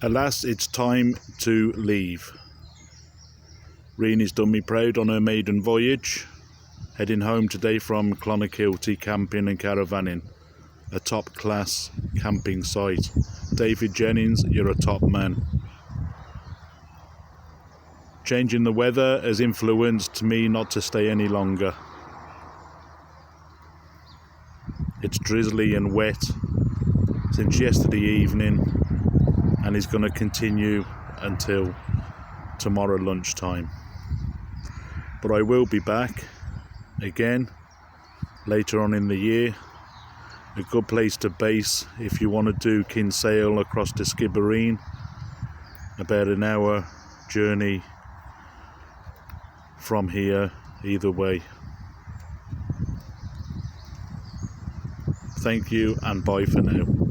Alas, it's time to leave. Reenie's done me proud on her maiden voyage, heading home today from Clonakilty camping and caravanning, a top class camping site. David Jennings, you're a top man. Changing the weather has influenced me not to stay any longer. It's drizzly and wet since yesterday evening, and is going to continue until tomorrow lunchtime. But I will be back again later on in the year. A good place to base if you want to do Kinsale across to Skibbereen, about an hour journey from here either way. Thank you and bye for now.